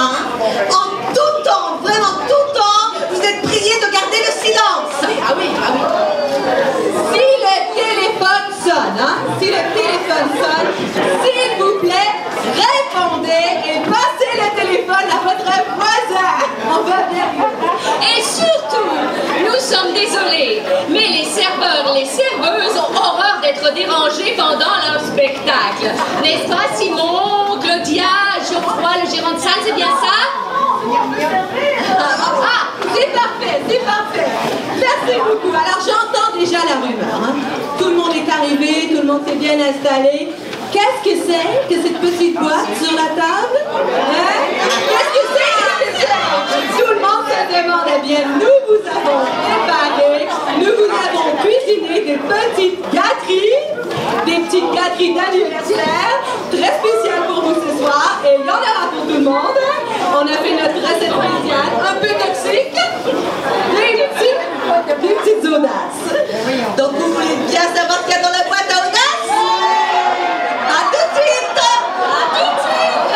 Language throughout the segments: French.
Hein? En tout temps, vraiment tout temps, vous êtes priés de garder le silence. Ah oui, ah oui. Si le téléphone sonne, hein, si le téléphone sonne, s'il vous plaît, répondez et passez le téléphone à votre voisin. On va bien. Et surtout, nous sommes désolés, mais les serveurs, les serveuses ont horreur d'être dérangés pendant leur spectacle. N'est-ce pas, Simon, Claudia, Geoffroy, le gérant de salle, c'est bien ça? Ah, c'est parfait, c'est parfait. Merci beaucoup. Alors, j'entends déjà la rumeur. Hein. Tout le monde est arrivé, tout le monde s'est bien installé. Qu'est-ce que c'est que cette petite boîte sur la table? Hein? Qu'est-ce que c'est? Tout le monde se demande. Eh bien, nous vous avons préparé, nous vous avons cuisiné des petites gâteries d'anniversaire, très spéciales pour vous ce soir. Et il y en aura pour tout le monde. On a fait notre recette spéciale, un peu toxique, des petites audaces. Donc vous voulez bien savoir ce qu'il y a dans la boîte à audace? À tout de suite! À tout de suite!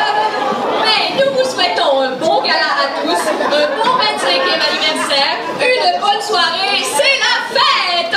Mais nous vous souhaitons un bon gala à tous, un bon 25e anniversaire, une bonne soirée, c'est la fête!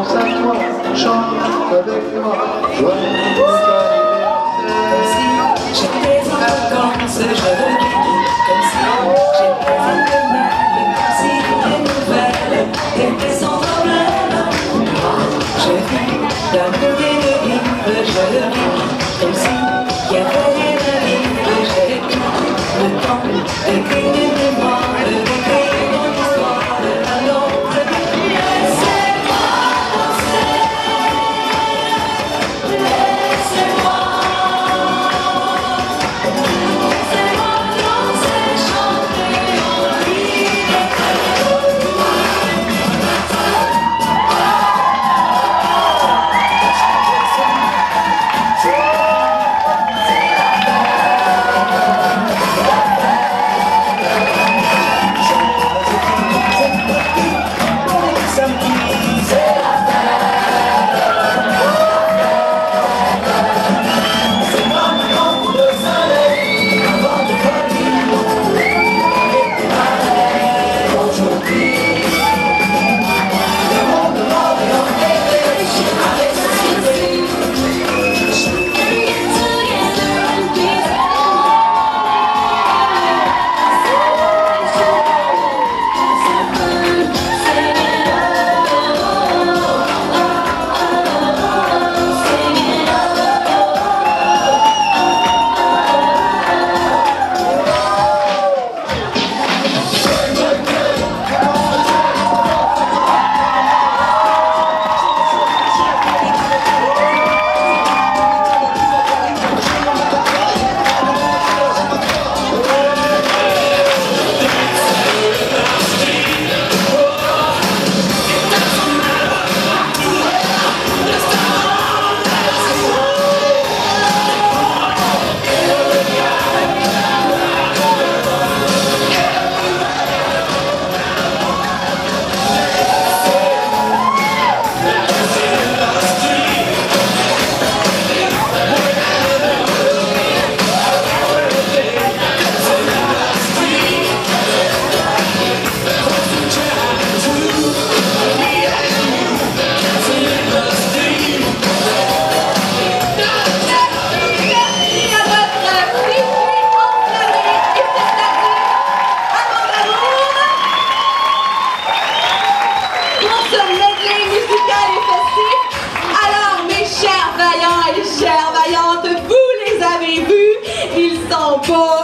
pense à toi, chante avec moi, joyeux anniversaire. J'étais en vacances, je revis comme si j'étais un peu mal, comme si les nouvelles étaient sans problème. Je vis d'amour et de vivre, je le vis comme si y avait rien à vivre. J'ai tout le temps d'écrire mes mémoires, d'écrire mon histoire à l'autre. Laissez-moi danser, laissez-moi.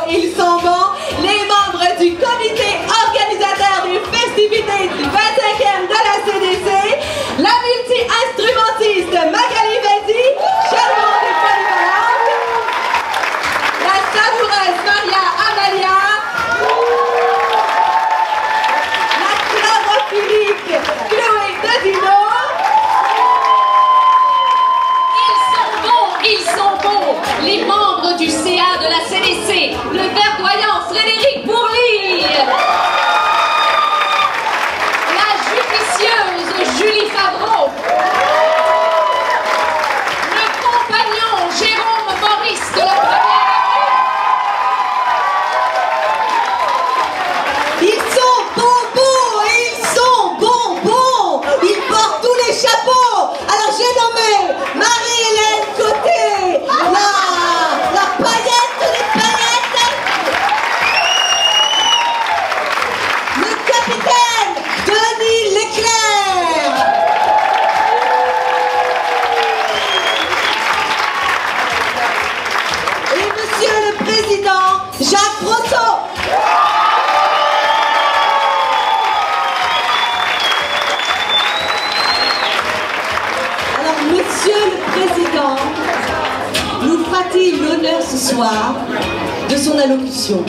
Ils sont bons, les membres du comité organisateur des festivités du 25e de la CDC, la multi-instrumentiste Magali Veddi, charmante et polyvalente, la savoureuse Maria Amalia, la chlorophylique Chloé Dodino. Ils sont bons, les membres du CA de la CDC, le verdoyant Frédéric Bourly, la judicieuse Julie Favreau, le compagnon Jérôme Maurice de la première. Ils sont bonbons, ils sont bonbons. Ils portent tous les chapeaux. Alors j'ai nommé Marie-Hélène Côté, la paillette des paillettes, le capitaine Denis Leclerc, et monsieur le président Jacques Brosseau. Monsieur le Président, nous fera-t-il l'honneur ce soir de son allocution?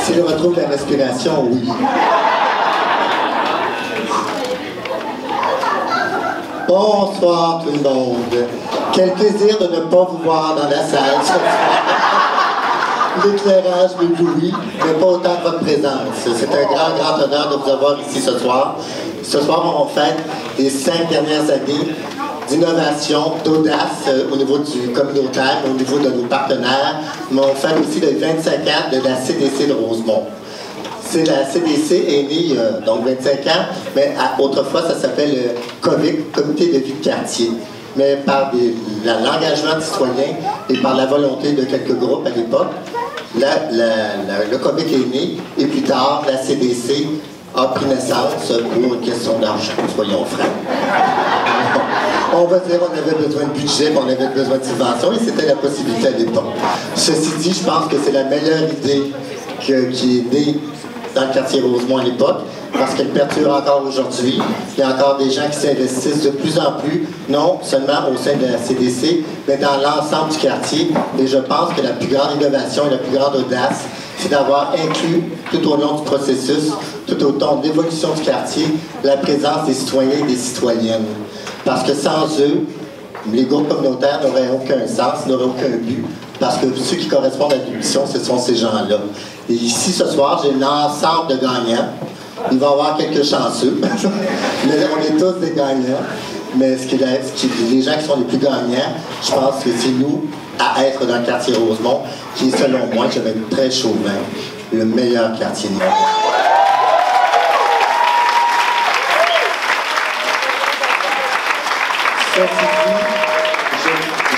Si je retrouve la respiration, oui. Bonsoir tout le monde. Quel plaisir de ne pas vous voir dans la salle ce soir. L'éclairage m'éblouit, mais pas autant que votre présence. C'est un grand honneur de vous avoir ici ce soir. Ce soir, on fête les 5 dernières années d'innovation, d'audace au niveau du communautaire, au niveau de nos partenaires, mais on fait aussi les 25 ans de la CDC de Rosemont. C'est la CDC est née, donc 25 ans, mais autrefois, ça s'appelle le Comité de vie de quartier. Mais par l'engagement de citoyens et par la volonté de quelques groupes à l'époque, le COVIC est né, et plus tard, la CDC a pris naissance pour une question d'argent, soyons francs. On va dire qu'on avait besoin de budget, on avait besoin de subventions, et c'était la possibilité à l'époque. Ceci dit, je pense que c'est la meilleure idée qui est née dans le quartier Rosemont à l'époque, parce qu'elle perdure encore aujourd'hui. Il y a encore des gens qui s'investissent de plus en plus, non seulement au sein de la CDC, mais dans l'ensemble du quartier. Et je pense que la plus grande innovation et la plus grande audace, c'est d'avoir inclus tout au long du processus, tout au long de l'évolution du quartier, la présence des citoyens et des citoyennes. Parce que sans eux, les groupes communautaires n'auraient aucun sens, n'auraient aucun but, parce que ceux qui correspondent à la mission, ce sont ces gens-là. Et ici, ce soir, j'ai l'ensemble de gagnants. Il va y avoir quelques chanceux, mais on est tous des gagnants. Mais les gens qui sont les plus gagnants, je pense que c'est nous, à être dans le quartier Rosemont, qui est, selon moi, je vais être très chauvin, le meilleur quartier de Montréal.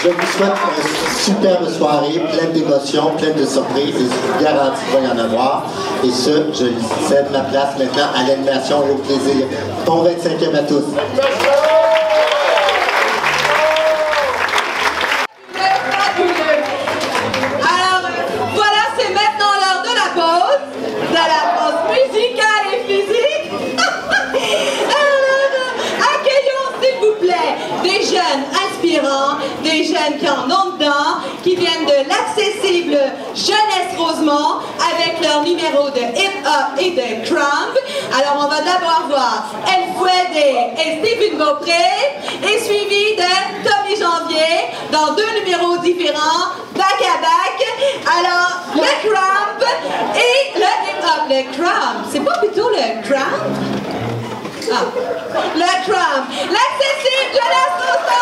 Je vous souhaite une superbe soirée, pleine d'émotions, pleine de surprises, et je vous garantis qu'il va y en avoir. Et ce, je cède ma place maintenant à l'animation et au plaisir. Bon 25e à tous. Alors, voilà, c'est maintenant l'heure de la pause musicale et physique. Accueillons, s'il vous plaît, des jeunes inspirants, des jeunes qui en ont dedans, qui viennent de l'accessible Jeunesse Rosemont avec leur numéro de hip-hop et de crumb. Alors, on va d'abord voir El Fouedé et Stephen Beaupré, et suivi de Tommy Janvier dans deux numéros différents, back à back. Alors, le crumb et le hip-hop. Le crumb, c'est pas plutôt le crumb? Ah, le crumb. L'accessible Jeunesse Rosemont.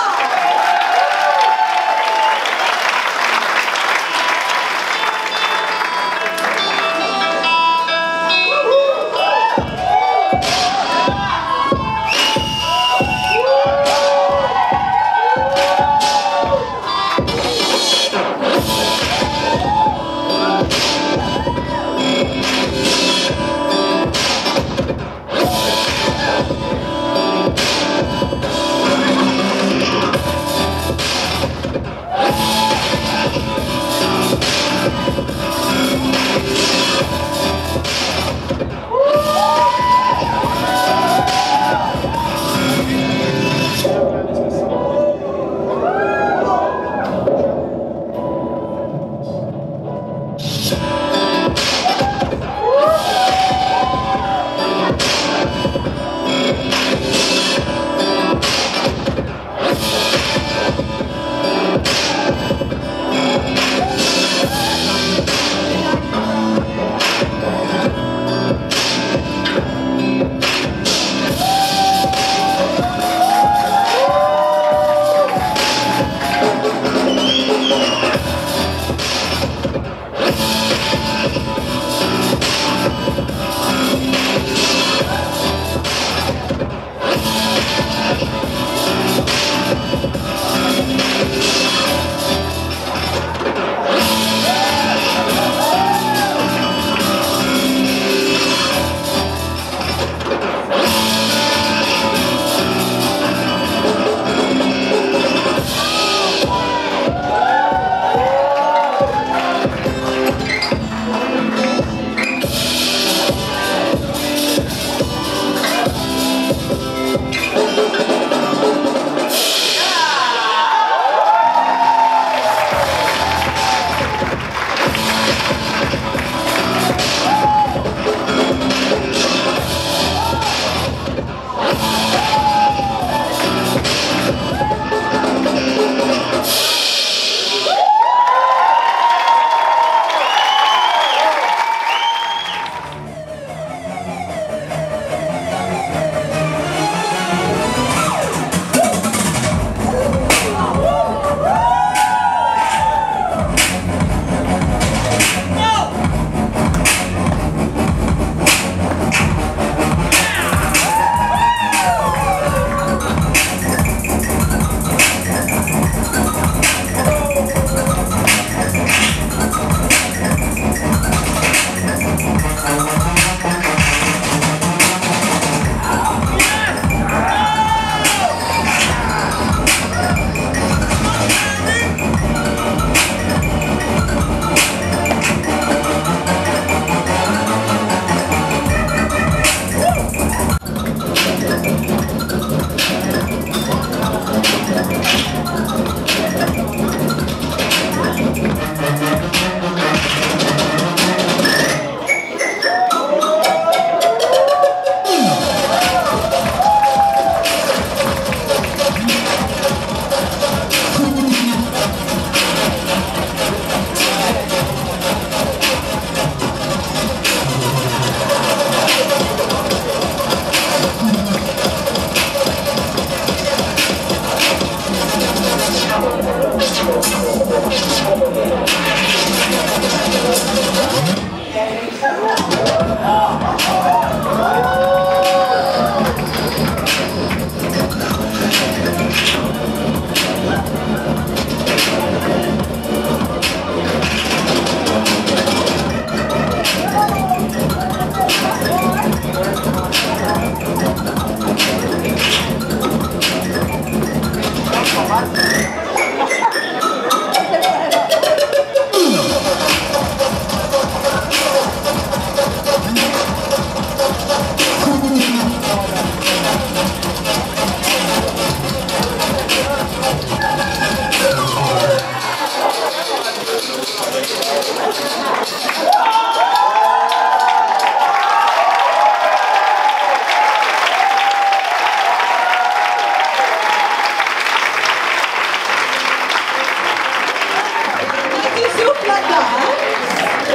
ça, hein?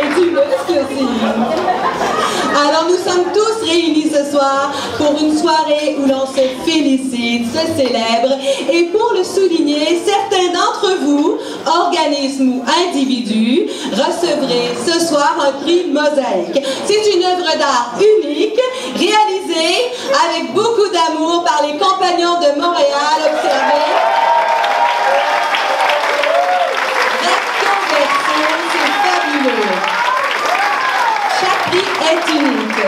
Et du muscle aussi. Alors nous sommes tous réunis ce soir pour une soirée où l'on se félicite, se célèbre, et pour le souligner, certains d'entre vous, organismes ou individus, recevrez ce soir un prix Mosaïque. C'est une œuvre d'art unique, réalisée avec beaucoup d'amour par les Compagnons de Montréal. Observez. Recto verso, c'est fabuleux. Chaque prix est unique.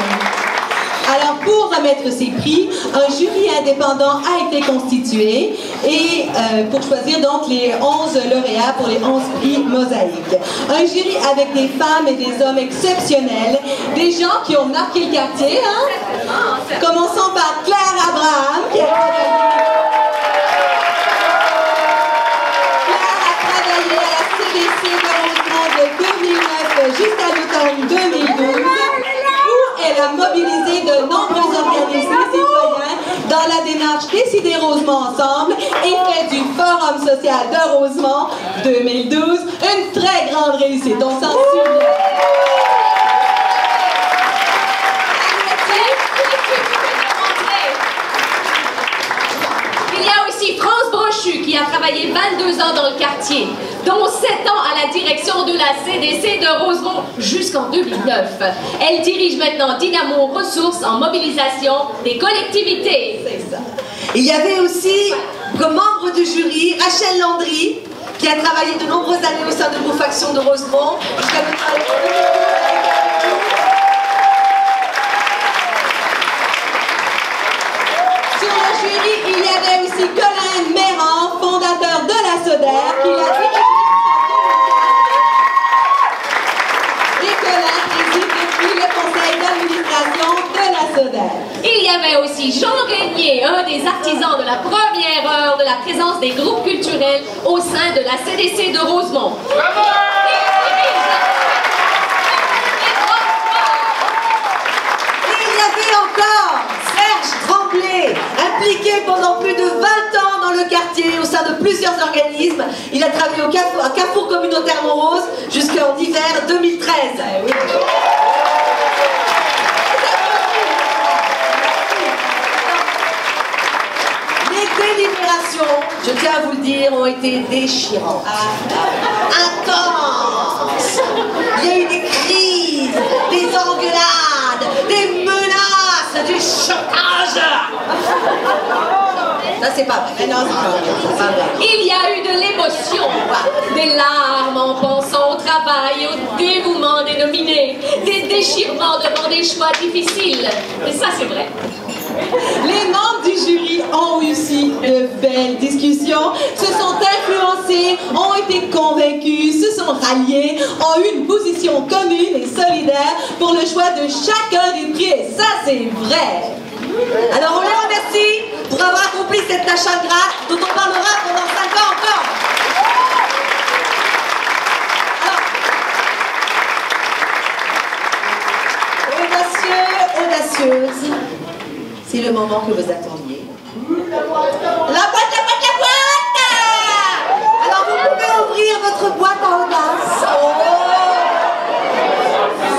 Alors, pour remettre ces prix, un jury indépendant a été constitué et pour choisir donc les 11 lauréats pour les 11 prix Mosaïque. Un jury avec des femmes et des hommes exceptionnels, des gens qui ont marqué le quartier. Hein? Commençons par Claire Abraham, qui a travaillé à la CDC de Rosemont de 2009 jusqu'à l'automne 2012. Elle a mobilisé de nombreux organismes citoyens dans la démarche Décider Rosemont ensemble et fait du Forum social de Rosemont 2012 une très grande réussite. On s'en souvient. Il y a aussi France Brochu qui a travaillé 22 ans dans le quartier, dont 7 ans à la direction de la CDC de Rosemont jusqu'en 2009. Elle dirige maintenant Dynamo Ressources en mobilisation des collectivités. C'est ça. Il y avait aussi, comme membre du jury, Rachel Landry, qui a travaillé de nombreuses années au sein de Groupe Action de Rosemont, jusqu'à Sur le jury, il y avait aussi Colin Méran, fondateur de la SODER, qui l'a dirigé et Colin préside depuis le conseil d'administration de la SODER. Il y avait aussi Jean Régnier, un des artisans de la première heure de la présence des groupes culturels au sein de la CDC de Rosemont. Il y avait encore Serge Tremblay, impliqué pendant plus de 20 ans dans le quartier au sein de plusieurs organismes. Il a travaillé au Carrefour communautaire Montrose jusqu'en hiver 2013. Les délibérations, je tiens à vous le dire, ont été déchirantes. Intenses. Il y a eu des crises, des engueulades, des menaces, du chantage. Ça, c'est pas vrai. Non, c'est pas vrai. Il y a eu de l'émotion, des larmes en pensant au travail et au dévouement des nominés, des déchirements devant des choix difficiles. Et ça, c'est vrai. Les membres du jury ont eu aussi de belles discussions, se sont influencés, ont été convaincus, se sont ralliés, ont eu une position commune et solidaire pour le choix de chacun des prix. Et ça, c'est vrai. Alors, on les remercie pour avoir accompli cette tâche ingrate dont on parlera pendant 5 ans encore. Alors, audacieux, audacieuse, c'est le moment que vous attendiez. La boîte, la boîte, la boîte! Alors, vous pouvez ouvrir votre boîte à audace.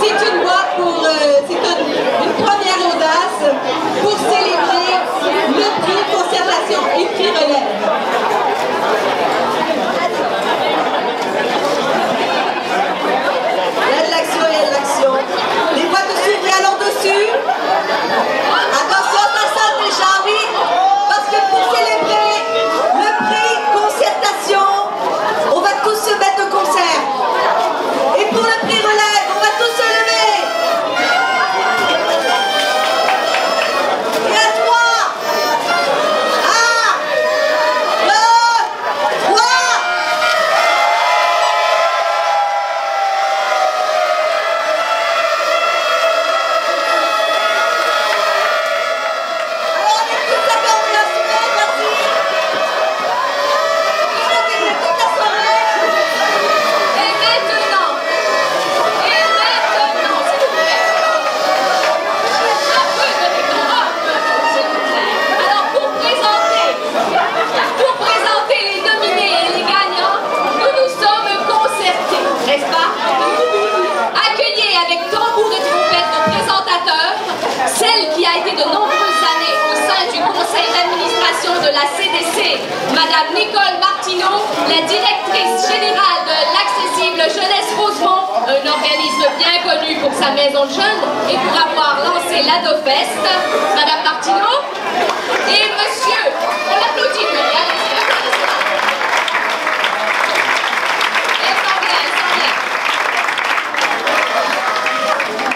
C'est une boîte pour... c'est une première audace pour célébrer le prix conservation et prix relève. Il y a de l'action, il y a de l'action. Les boîtes s'ouvrent alors dessus. Attention, ça sonne déjà, oui. la CDC, Madame Nicole Martineau, la directrice générale de l'Accessible Jeunesse Rosemont, un organisme bien connu pour sa maison de jeunes et pour avoir lancé l'AdoFest, Madame Martineau, et Monsieur, on l'applaudit,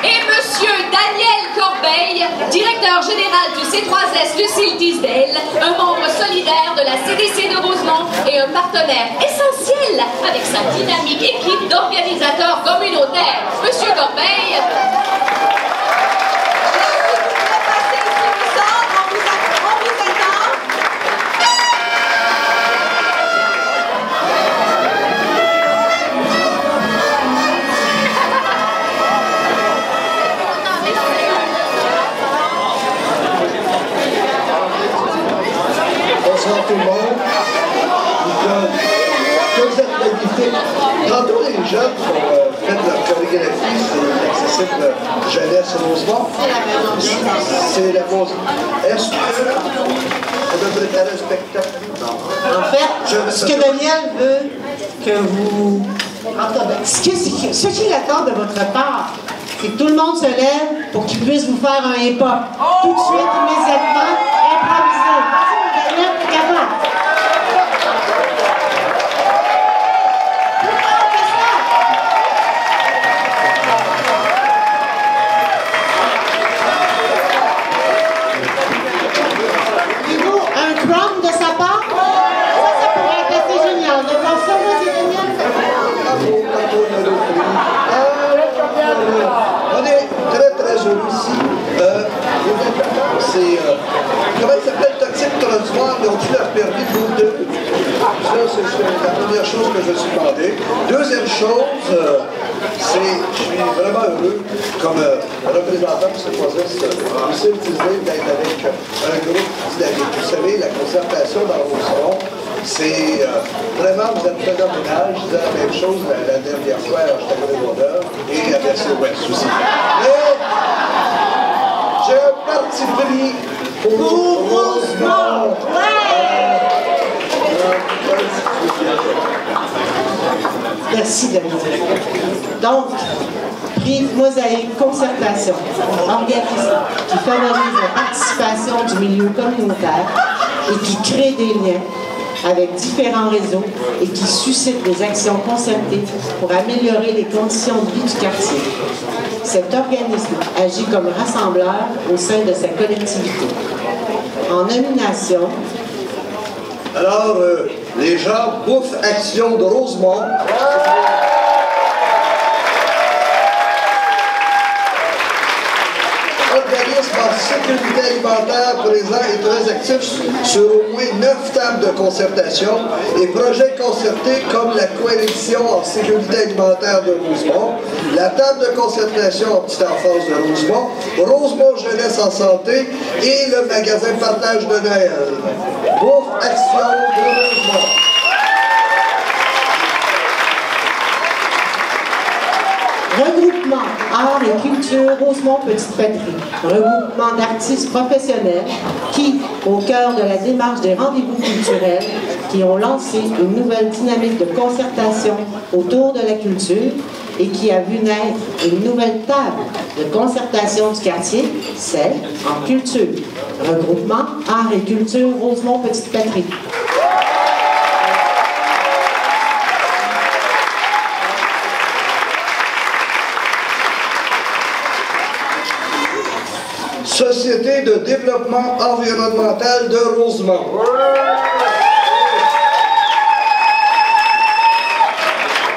et Monsieur Daniel Corbeil, directeur général du C3S Lucille Tisdale, un membre solidaire de la CDC de Rosemont et un partenaire essentiel avec sa dynamique équipe d'organisateurs communautaires. Monsieur Corbeil. Bonsoir tout le monde. Que vous êtes magnifiques. Tantôt, les jeunes ont fait leur chorégraphie sur l'Accessible Jeunesse Rosemont. C'est la cause. Est-ce que vous préparer un spectacle? Non. En fait, ce que Daniel veut que vous... Ce qu'il attend de votre part, c'est que tout le monde se lève pour qu'il puisse vous faire un hip-hop. Tout de suite, immédiatement, improvisé. Vas-y, Daniel, t'es capable. Un crumb de sa part? Ça pourrait être assez génial. Donc, ça, vas-y, Daniel. On est très très heureux ici. C'est comment il s'appelle Toxic Transport, ils ont-tu leur permis de vous deux? Ça, c'est la première chose que je me suis demandé. Deuxième chose, je suis vraiment heureux comme représentant de ce processus Lucille Tisdale d'être avec un groupe dynamique. Vous savez, la concertation dans Rosemont, c'est vraiment, vous êtes phénoménal. Je disais la même chose la dernière fois à Châteauguay-Mondor et à Bercy-Ouest aussi. Mais j'ai un parti pris pour Rosemont. Merci, Daniel. Donc, prix Mosaïque Concertation, organisme qui favorise la participation du milieu communautaire et qui crée des liens avec différents réseaux et qui suscite des actions concertées pour améliorer les conditions de vie du quartier. Cet organisme agit comme rassembleur au sein de sa collectivité. En nomination, alors, les gens Bouffe Action de Rosemont. Organisme en sécurité alimentaire présent et très actif sur au moins 9 tables de concertation et projets concertés comme la coalition en sécurité alimentaire de Rosemont, la table de concertation en petite enfance de Rosemont, Rosemont Jeunesse en santé et le magasin Partage de Noël. Bouffe Action de Rosemont. regroupement art et culture Rosemont Petite Patrie, regroupement d'artistes professionnels qui, au cœur de la démarche des rendez-vous culturels, qui ont lancé une nouvelle dynamique de concertation autour de la culture et qui a vu naître une nouvelle table de concertation du quartier, celle en culture. Regroupement art et culture Rosemont Petite Patrie. Société de développement environnemental de Rosemont.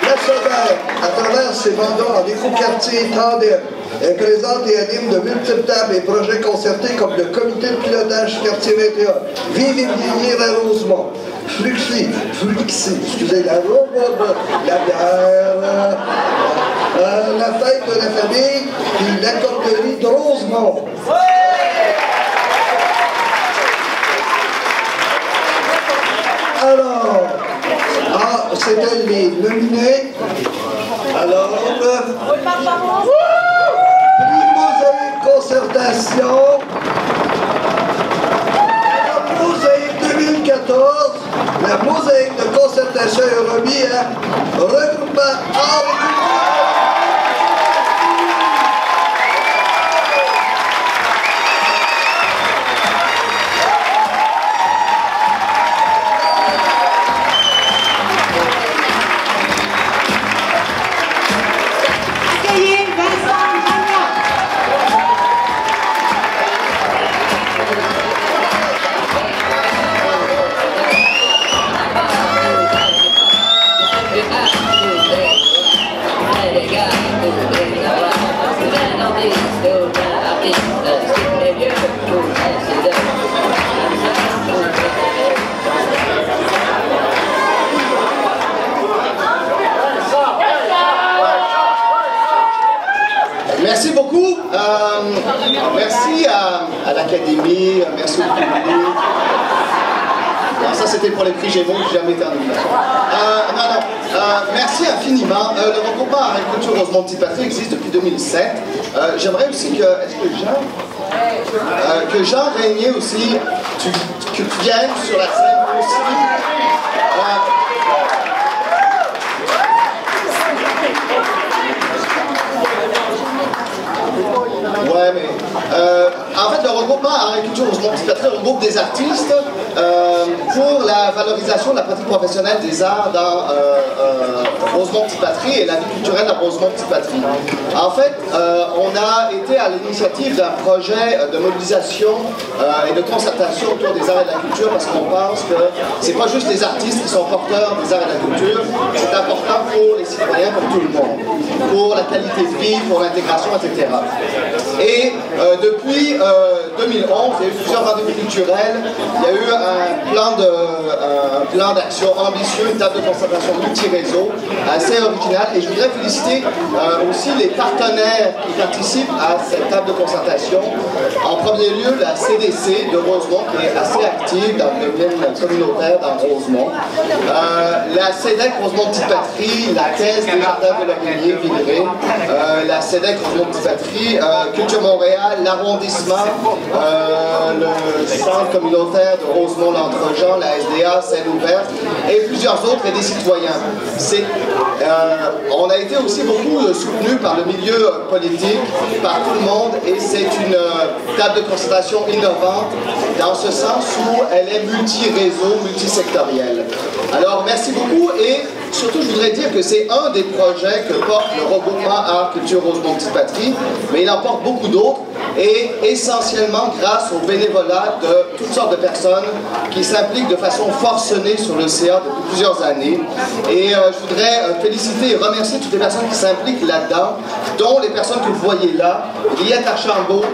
La SODER, à travers ses mandats en écoquartier tandem, elle présente et anime de multiples tables et projets concertés comme le comité de pilotage quartier 21, Vive et vieillir à Rosemont, Fluxi, excusez, la robot, la bière, la fête de la famille, puis l'accorderie de Rosemont. Alors, c'était les nominés. Alors, prix Mosaïque Concertation, Mosaïque 2014. 2014, la mosaïque de concertation est remis à Regroupement Art et Culture. Merci beaucoup. Merci à l'Académie, merci au public. Non, ça c'était pour les prix Gémeaux, j'ai jamais été en merci infiniment. Le regroupement Art et Culture Rosemont-Petite-Patrie existe depuis 2007. J'aimerais aussi que, que Jean Régnier aussi, que tu viennes sur la scène aussi. Ouais, mais en fait, le regroupement Art et Culture Rosemont-Petite-Patrie regroupe des artistes pour la valorisation de la pratique professionnelle des arts dans Rosemont-Petite-Patrie et la vie culturelle de Rosemont-Petite-Patrie. En fait, on a été à l'initiative d'un projet de mobilisation et de concertation autour des arts et de la culture parce qu'on pense que c'est pas juste les artistes qui sont porteurs des arts et de la culture, c'est important pour les citoyens, pour tout le monde, pour la qualité de vie, pour l'intégration, etc. Et depuis 2011, il y a eu plusieurs rendez-vous culturels, il y a eu un plan d'action ambitieux, une table de concertation multi-réseau assez originale. Et je voudrais féliciter aussi les partenaires qui participent à cette table de concertation. En premier lieu, la CDC de Rosemont, qui est assez active dans le domaine communautaire dans Rosemont. La CEDEC Rosemont-Petite-Patrie, la Caisse des Jardins de la Régnier, Villeray, la CEDEC Rosemont-Petite-Patrie, Culture Montréal, l'arrondissement, le centre communautaire de Rosemont-l'Entrejean, la SDA, Seine-Ouverte, et plusieurs autres et des citoyens. On a été aussi beaucoup soutenu par le milieu politique, par tout le monde, et c'est une table de concertation innovante dans ce sens où elle est multi-réseau, multisectorielle. Alors merci beaucoup et surtout je voudrais dire que c'est un des projets que porte le regroupement Art Culture Rosemont-Petite-Patrie, mais il en porte beaucoup d'autres et essentiellement grâce au bénévolat de toutes sortes de personnes qui s'impliquent de façon forcenée sur le CA depuis plusieurs années. Et je voudrais féliciter et remercier toutes les personnes qui s'impliquent là-dedans, dont les personnes que vous voyez là, Liette Archambault,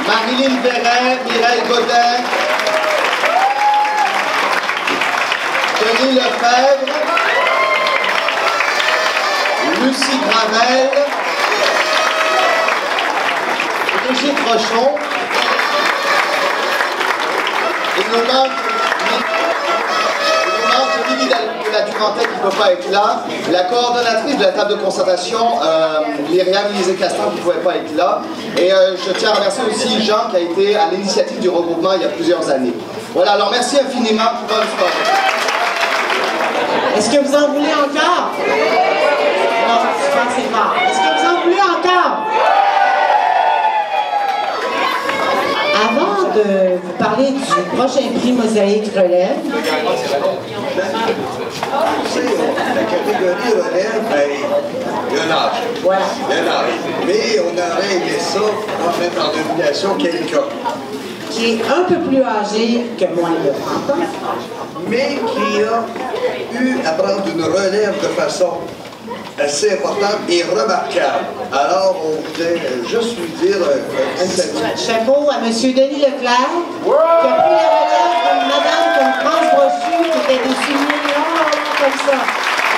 Marilyn Verret, Mireille Godin, Denis Lefebvre, Lucie Gravel, Brigitte Rochon, et il nous manque Lily de la Durantais qui ne peut pas être là, la coordonnatrice de la table de concertation, Myriam Lisée-Castan qui ne pouvait pas être là, et je tiens à remercier aussi Jean qui a été à l'initiative du regroupement il y a plusieurs années. Voilà, alors merci infiniment pour votre sport. Est-ce que vous en voulez encore? Non, je pense que c'est fort. Est-ce que vous en voulez encore? Avant de vous parler du prochain prix Mosaïque Relève, La catégorie relève, ben, il y a un âge. voilà. Il y a un âge. Mais on aurait aimé ça en mettre en nomination quelqu'un. Qui est un peu plus âgé que moi de 30 ans. Mais qui a eu à prendre une relève de façon assez importante et remarquable. Alors, on voudrait juste lui dire un salut. Chapeau à M. Denis Leclerc, qui a pris la relève d'une madame comme France Brochu, qui était des souliers longs comme ça.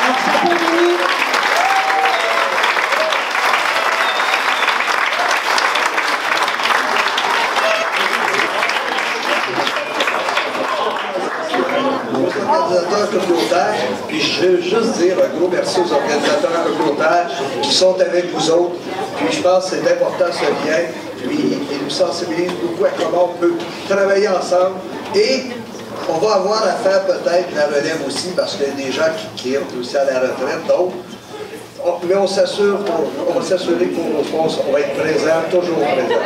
Alors, chapeau Denis. Organisateurs communautaires, puis je veux juste dire un gros merci aux organisateurs communautaires qui sont avec nous autres, Puis je pense que c'est important ce lien. Puis il nous sensibilise beaucoup à comment on peut travailler ensemble. Et on va avoir à faire peut-être la relève aussi, parce qu'il y a des gens qui quittent aussi à la retraite. Donc, mais on va s'assurer qu'on va être présent, toujours présent.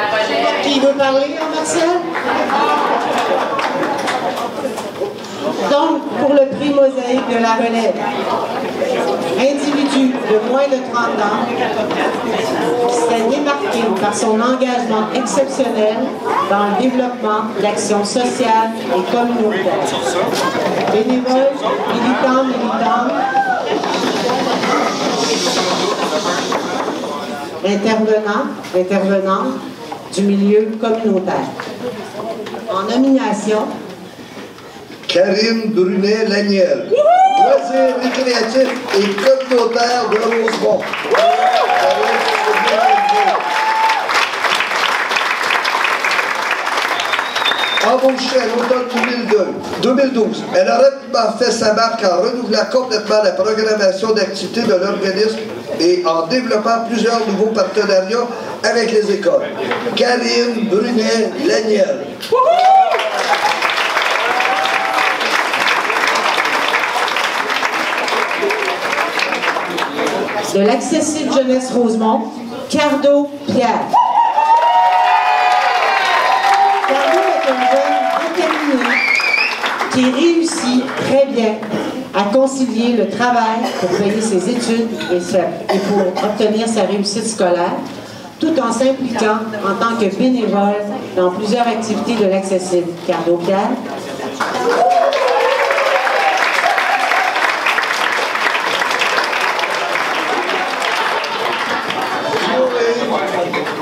Qui veut parler, Marcel? Donc, pour le prix Mosaïque de la relève, individu de moins de 30 ans qui s'est démarqué par son engagement exceptionnel dans le développement d'actions sociales et communautaires. Bénévoles, militants, intervenants du milieu communautaire. En nomination, Karine Brunet-Laniel, loisirs récréatifs et communautaires de Rosemont. Embauchée à l'automne 2012, elle a rapidement fait sa marque en renouvelant complètement la programmation d'activités de l'organisme et en développant plusieurs nouveaux partenariats avec les écoles. Karine Brunet-Laniel. De l'Accessible Jeunesse Rosemont, Cardo Pierre. Cardo est un jeune déterminé qui réussit très bien à concilier le travail pour payer ses études et pour obtenir sa réussite scolaire, tout en s'impliquant en tant que bénévole dans plusieurs activités de l'Accessible. Cardo Pierre.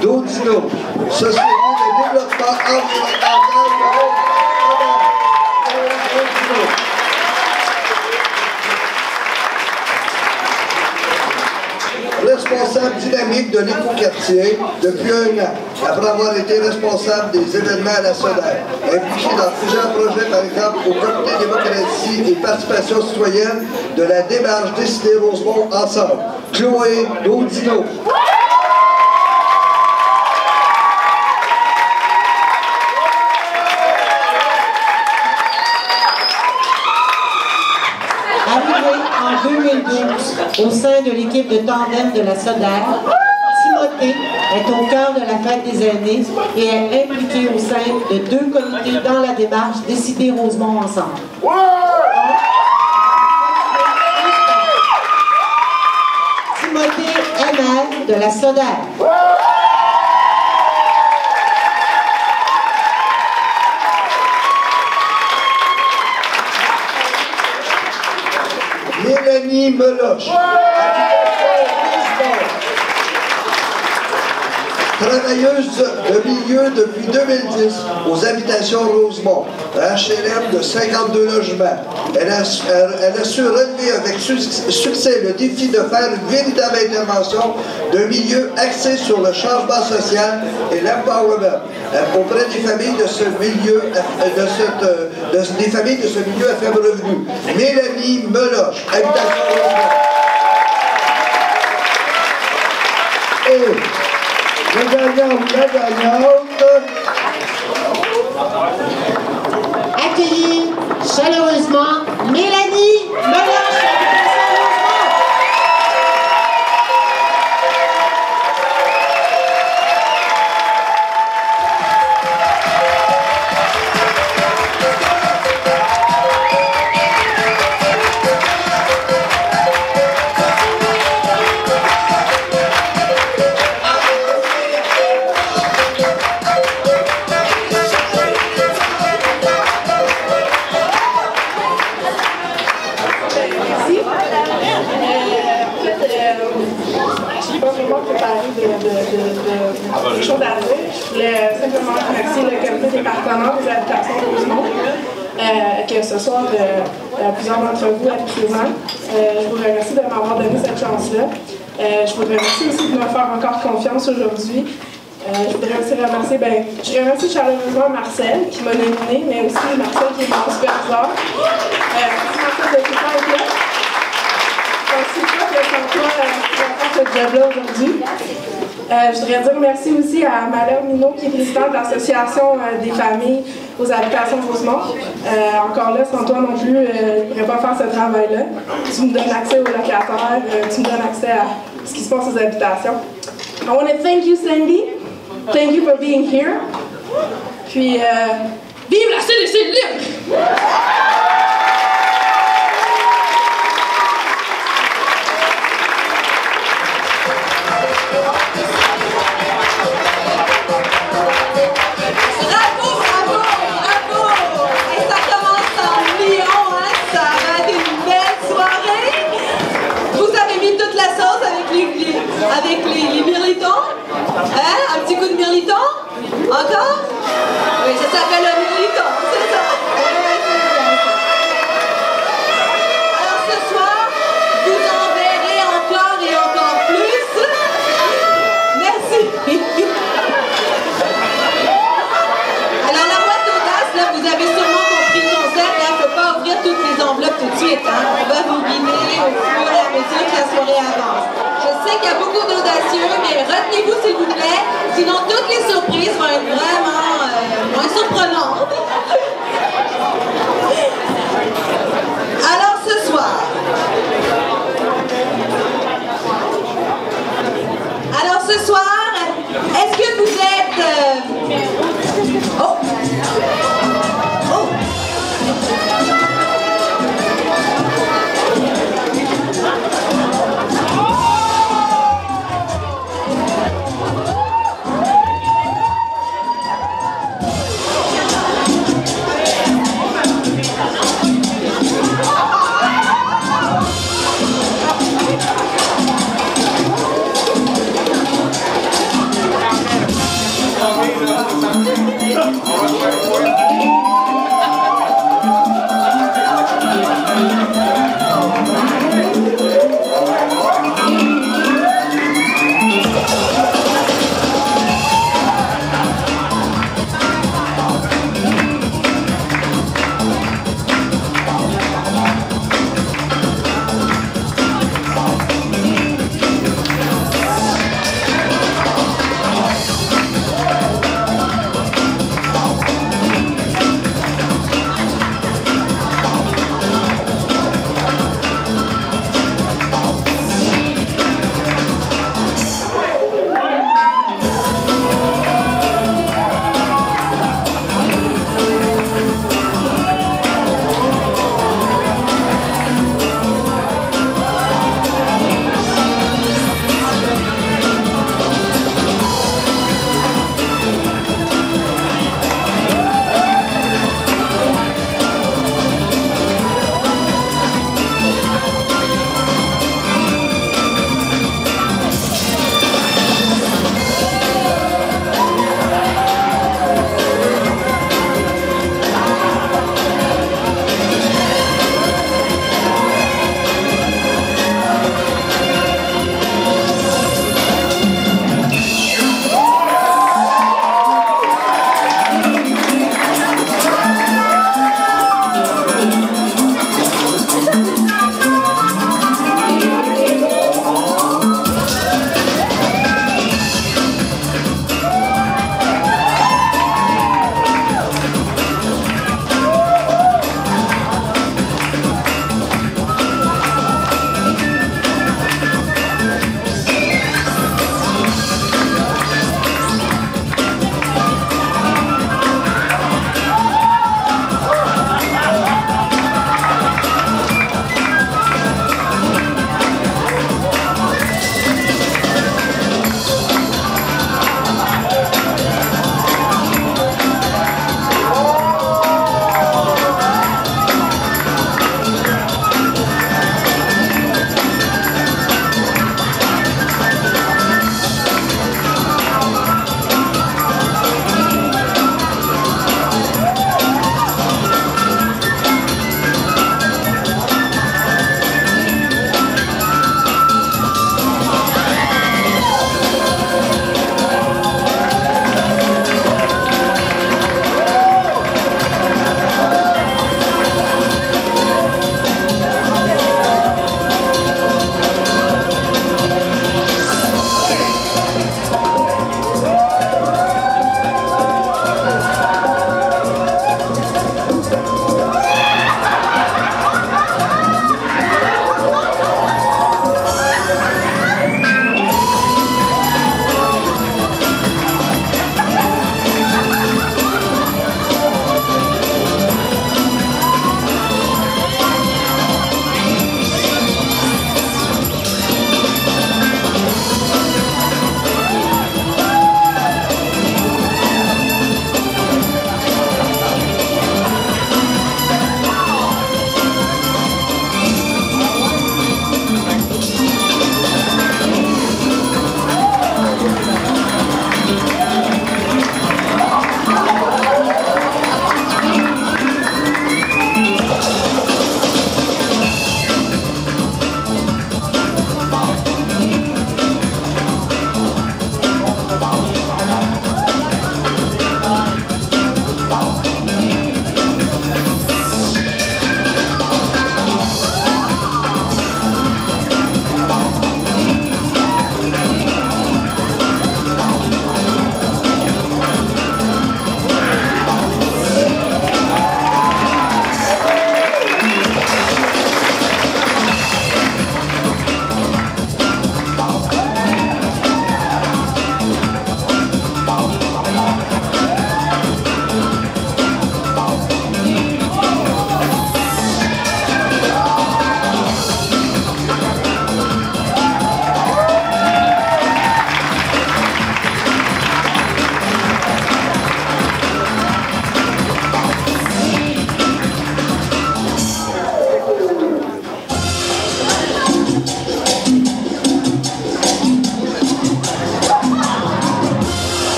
Daudino, Société de développement environnemental de responsable dynamique de l'écoquartier depuis 1 an, après avoir été responsable des événements à la SODER, impliqué dans plusieurs projets, par exemple au Comité démocratie et participation citoyenne de la démarche Décider Rosemont ensemble. Chloé Daudino. En 2012, au sein de l'équipe de tandem de la SODER, Timothée est au cœur de la fête des aînés et est impliqué au sein de 2 comités dans la démarche Décider Rosemont ensemble. Timothée ML de la SODER. Mélanie Meloche, travailleuse de milieu depuis 2010 aux habitations Rosemont, HLM de 52 logements. Elle a su relever avec succès le défi de faire une véritable intervention d'un milieu axé sur le changement social et l'empowerment auprès des familles de ce milieu, des familles de ce milieu à faible revenu. Mélanie Meloche, habitation Rosemont. Et la gagnante. Accueillie chaleureusement Mélanie Meloche. Quelque chose à dire. Je voulais simplement remercier le comité département des habitations de Rosemont, que ce soir plusieurs d'entre vous êtes présents. Je vous remercie de m'avoir donné cette chance-là. Je vous remercie aussi de me faire encore confiance aujourd'hui. Je voudrais aussi remercier, je remercie chaleureusement Marcel qui m'a nominé, mais aussi Marcel qui est mon superviseur. Merci Marcel de tout être là. Je pense pas que sans toi, tu vas faire ce job-là aujourd'hui. Je voudrais dire merci aussi à Malheur Minot, qui est présidente de l'Association des familles aux habitations Rosemont. Encore là, sans toi non plus, je ne pourrais pas faire ce travail-là. Tu me donnes accès aux locataires, tu me donnes accès à ce qui se passe aux habitations. I want to thank you, Sandy. Thank you for being here. Puis, vive la CDC libre! Avec les mirlitons? Hein? Un petit coup de mirliton? Encore? Oui, ça s'appelle le mirliton, c'est ça. Alors ce soir, vous en verrez encore et encore plus. Merci. Alors la boîte d'audace, là, vous avez sûrement compris le concept. Il ne faut pas ouvrir toutes les enveloppes tout de suite. Hein? On va vous guider au fur et à mesure que la soirée avance. Je sais qu'il y a beaucoup d'audacieux, mais retenez-vous s'il vous plaît, sinon toutes les surprises vont être vraiment moins surprenantes. Alors ce soir, est-ce que vous êtes... Oh!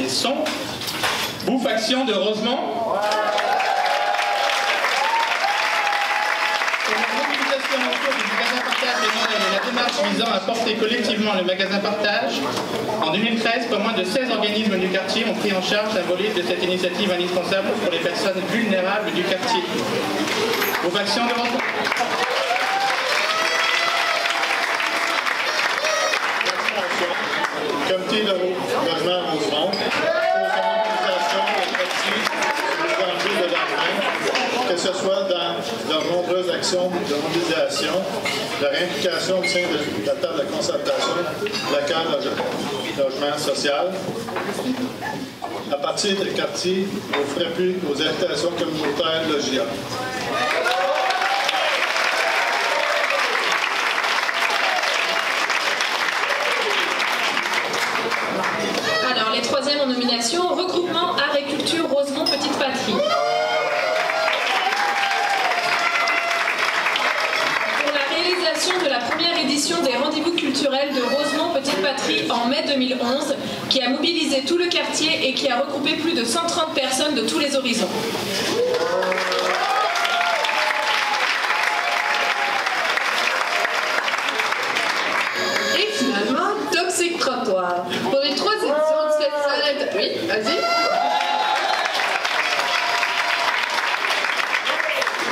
et son. Bouffaction de Rosemont. La démarche visant à porter collectivement le magasin Partage. En 2013, pas moins de 16 organismes du quartier ont pris en charge un volet de cette initiative indispensable pour les personnes vulnérables du quartier. Bouffaction de Rosemont. Comité de logement Rosemont, autonomisation des quartiers les enjeux de l'argent, que ce soit dans leurs nombreuses actions de mobilisation, leur implication au sein de la table de concertation, local logement social, à partir des quartiers, aux frais publics, aux installations communautaires LOGIA. Alors, les troisièmes en nomination, regroupement Art et Culture Rosemont Petite Patrie. Pour la réalisation de la première édition des rendez-vous culturels de Rosemont Petite Patrie en mai 2011, qui a mobilisé tout le quartier et qui a regroupé plus de 130 personnes de tous les horizons. Et finalement, Toxic Trottoir. Pour les 3 éditions du festival... Oui, vas-y.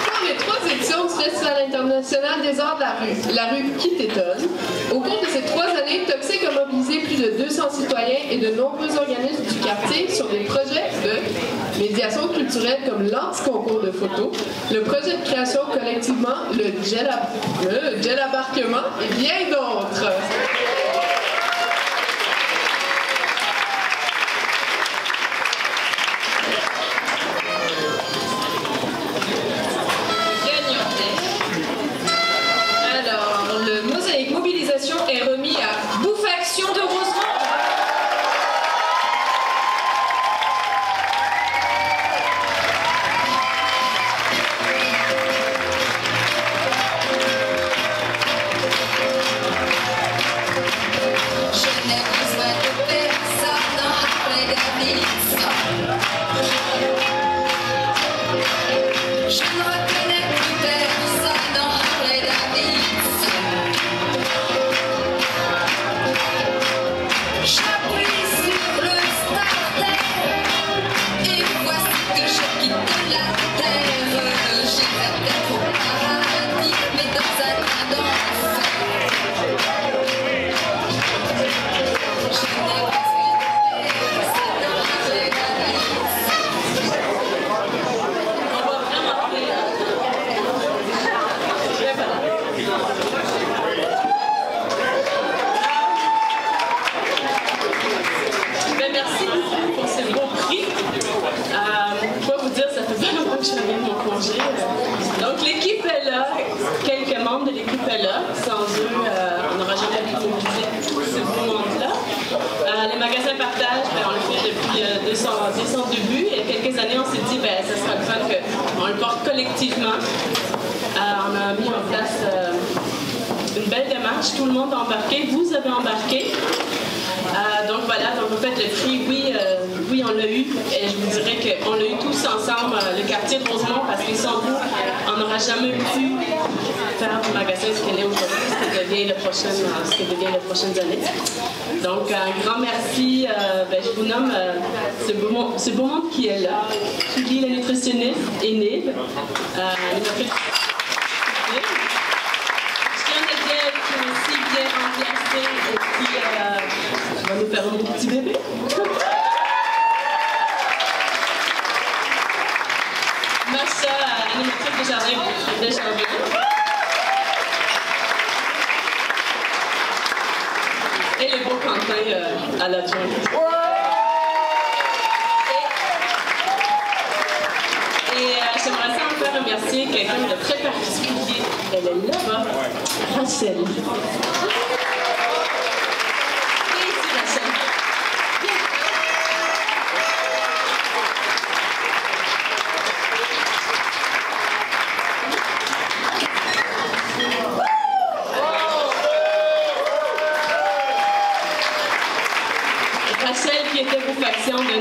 Pour les 3 éditions du Festival international des arts de la rue qui t'étonne, au cours de ces 3 années, Toxic a mobilisé plus de 200 citoyens et de nombreux organismes du quartier sur des projets de médiation culturelle comme l'anti-concours de photos, le projet de création collectivement, le gel embarquement et bien d'autres. Alors, le mosaïque mobilisation est remis à Bouffaction de Rosemont. Je n'ai besoin de personne après Davidson. Je ne reconnais plus personne dans Harley Davidson. J'appuie sur le starter et voici que je quitte la terre. J'irai peut-être au paradis, mais dans un train d'enfer. Je n'ai besoin de personne dans Harley Davidson. On va vraiment rire. Ben, merci beaucoup pour ce beau prix. Je dois vous dire, ça fait pas longtemps que je reviens de mon congé. Donc l'équipe est là, quelques membres de l'équipe est là. Sans eux, on n'aura jamais pu mobiliser tout ce beau monde-là. Les magasins Partage, ben, on le fait depuis dès son début. Et quelques années, on s'est dit, ben, ça sera le fun qu'on le porte collectivement. On a mis en place une belle démarche. Tout le monde a embarqué. Vous avez embarqué. Donc voilà, donc en fait le prix, oui on l'a eu, et je vous dirais qu'on l'a eu tous ensemble, le quartier de Rosemont, parce que sans vous, on n'aura jamais pu faire du magasin ce qu'elle est aujourd'hui, ce que devient les prochaines années. Donc un grand merci, ben, je vous nomme ce beau monde qui est là, Julie la nutritionniste et Nib, qui est aussi bien remplacé et qui va nous faire un petit bébé. Macha, animatrice de jardin de janvier. Et le beau Quentin à l'adjoint. Et j'aimerais ça en faire remercier quelqu'un de très particulier. Elle est là-bas, Rachel. Rachel qui était Bouffaction de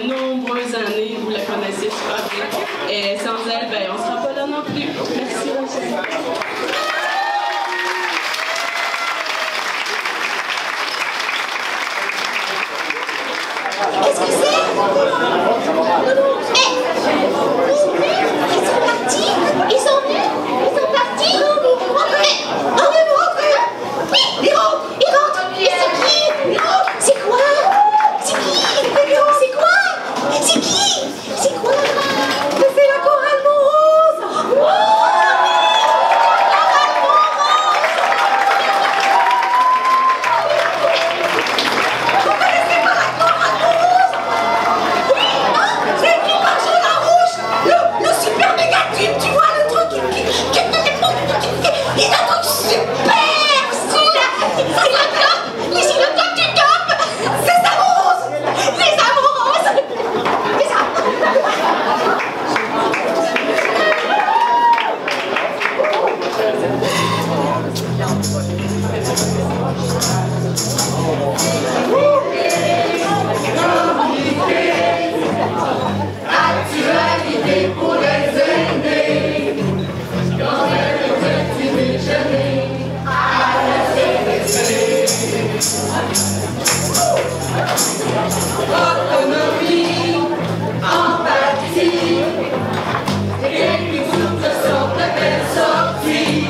sortie.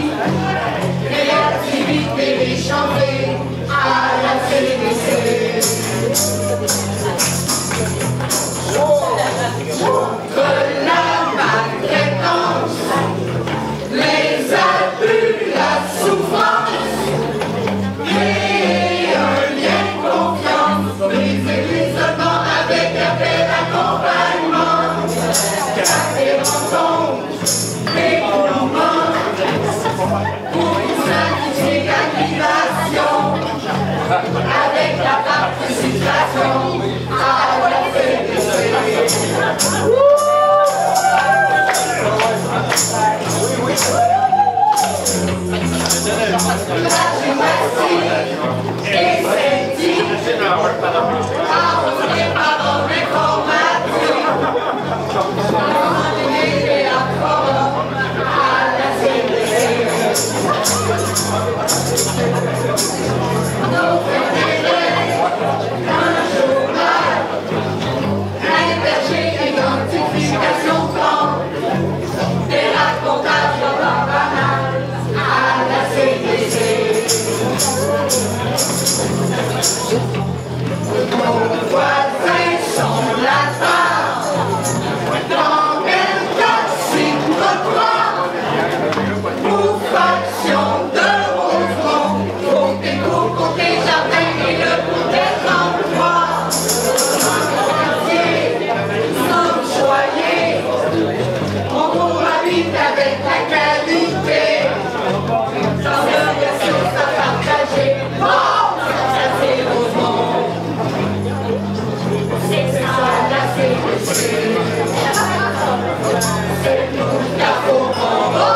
Créativité échangée à la CDC. Contre la maltraitance, les abus, la souffrance, créer un lien de confiance, briser l'isolement avec un bel accompagnement, casser rencontres, des mouvements, pour simplifier l'animation, avec la participation à la CDC. La gymnastique esthétique, arrosée par un informatique, et la forme à la CDC. Nos élèves, un journal, intergé, identification franc, des racontages de leur banal à la CDC. Nos voisins sont latents, dans un taxi trottoir, ou faction de Rosemont, côté cour, côté jardin et le côté emploi. Sans choyer, on cohabite avec la qualité, sans le ressources à partager. Bon, ça c'est Rosemont. C'est ça la CDC. C'est nous la faut en bas.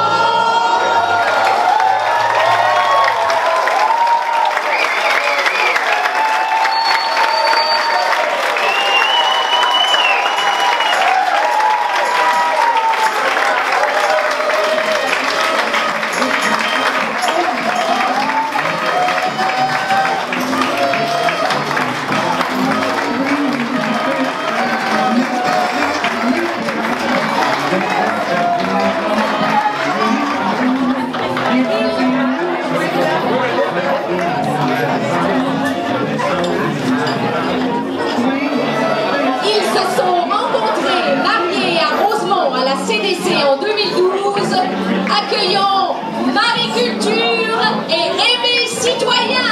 Accueillons Mariculture et Aimé Citoyen.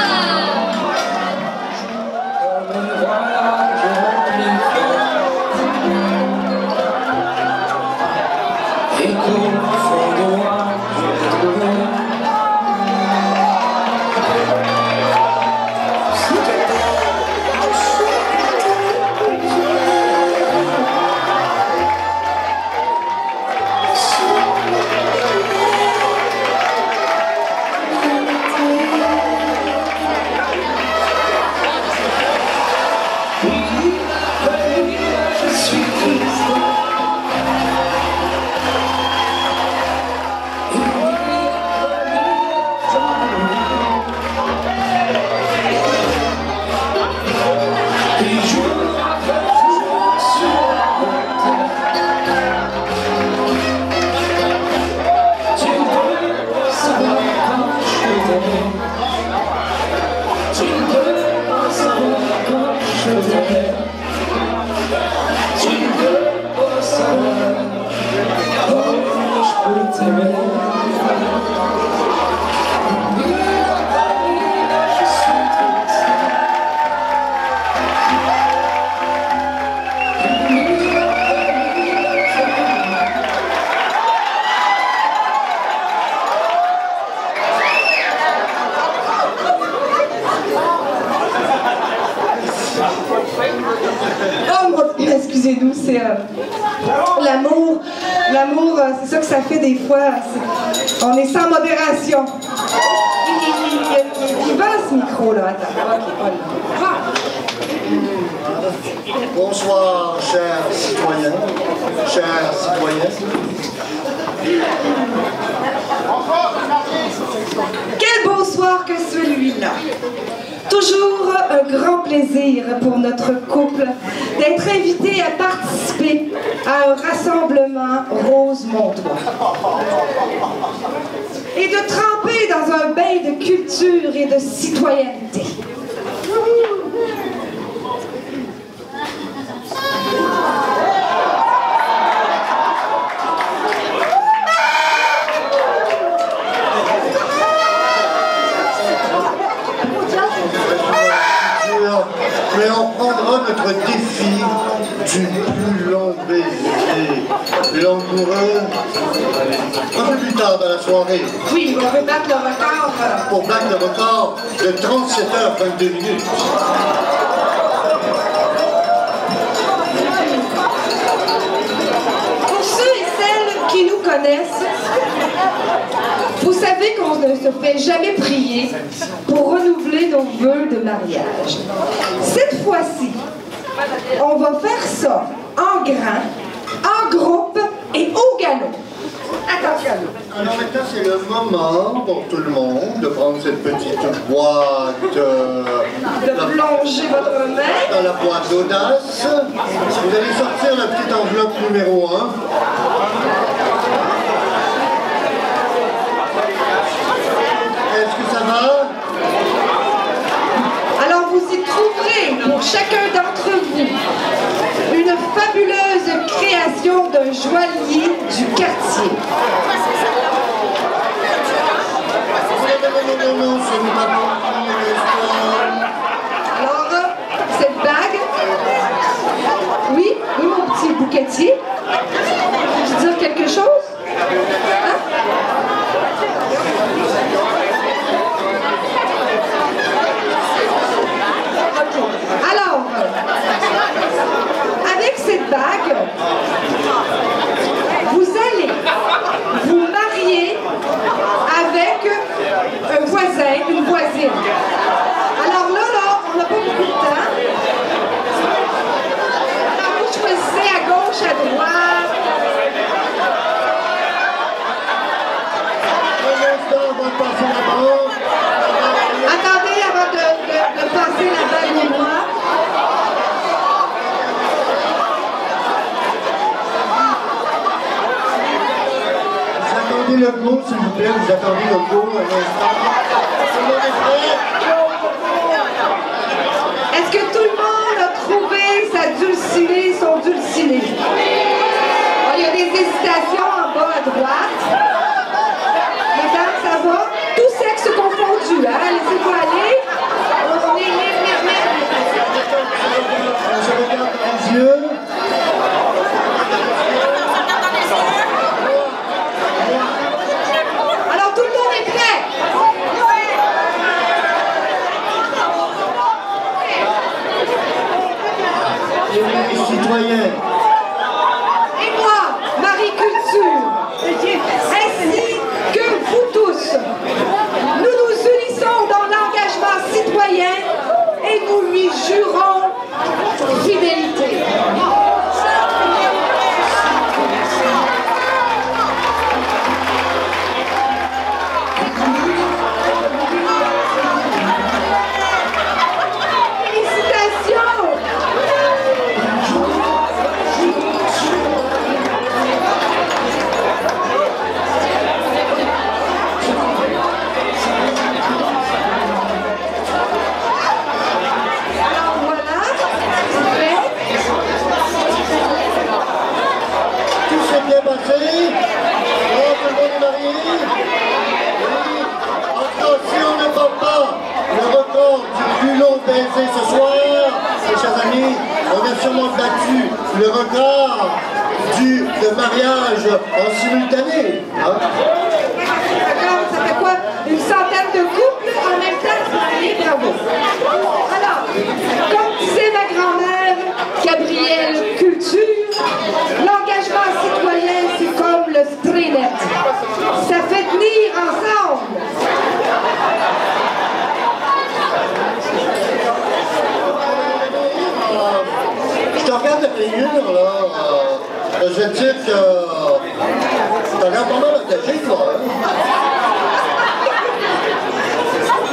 Excusez-nous, c'est l'amour. L'amour, c'est ça que ça fait des fois. On est sans modération. Il va ce micro-là. Attends. Bonsoir, chers citoyens, chères citoyennes. Quel beau soir que celui-là. Toujours un grand plaisir pour notre couple d'être invité à participer à un rassemblement Rosemontois. éveil de culture et de citoyenneté. Mais on prendra notre défi du plus long baiser langoureux un peu plus tard dans la soirée. Oui, on veut battre le record. Pour battre le record de 37h22 minutes. Pour ceux et celles qui nous connaissent, vous savez qu'on ne se fait jamais prier pour renouveler nos vœux de mariage. Cette fois-ci, on va faire ça en grand, en groupe et au galop. Attention. Alors maintenant, c'est le moment pour tout le monde de prendre cette petite boîte, de plonger votre main dans la boîte d'audace. Vous allez sortir la petite enveloppe numéro 1. Est-ce que ça va? Alors vous y trouverez pour chacun d'entre vous une fabuleuse création d'un joaillier du quartier. Non, ce n'est pas bon. Alors, cette bague, oui, mon petit bouquetier, je veux dire quelque chose? Hein? Alors, avec cette bague, vous allez vous marier avec un voisin, une voisine. Alors là, on n'a pas beaucoup de temps. Alors, vous choisissez à gauche, à droite. Attendez avant de passer la bague au noir. Vous attendez le go, s'il vous plaît, vous attendez le go à l'instant. Tout le monde est prêt? Est-ce que tout le monde a trouvé sa dulcinée, son dulciné? Oh, il y a des hésitations en bas à droite. Mesdames, ça va? Tout sexe confondu, hein? Laissez-vous aller. On est On se regarde dans les yeux. Alors tout le monde est prêt? Les citoyens. Et moi, Marie Culture, ainsi que vous tous, nous nous unissons dans l'engagement citoyen et nous lui jurons fidélité. Félicitations! Alors voilà, c'est fait. Tout s'est bien passé. Oh, tout le monde est marié. Oui. Attention, ne bat pas le record du plus long baiser ce soir. Mes chers amis, on a sûrement battu le record de mariage en simultané. Hein? D'accord, ça fait quoi? Une centaine de couples en même temps se marier, bravo. Alors, comme disait ma grand-mère, Gabrielle Culture, l'engagement citoyen, c'est comme le Strenet. Ça fait tenir ensemble. Je te regarde de figure, là. Je veux dire que tu regardes pas mal attaché, toi. Hein?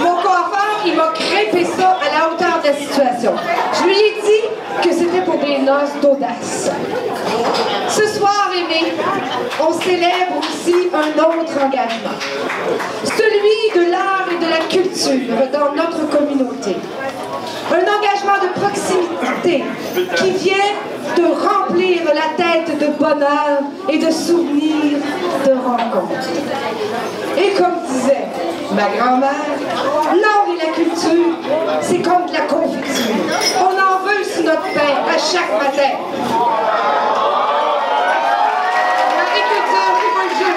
Mon coiffeur, il m'a crêpé ça à la hauteur de la situation. Je lui ai dit que c'était pour des noces d'audace. Ce soir, Aimé, on célèbre aussi un autre engagement. Celui de l'art et de la culture dans notre communauté. Un engagement de proximité qui vient de remplir la tête de bonheur et de souvenirs de rencontres. Et comme disait ma grand-mère, l'art et la culture, c'est comme de la confiture. On en veut sur notre pain à chaque matin. L'agriculture, c'est pas le jeu.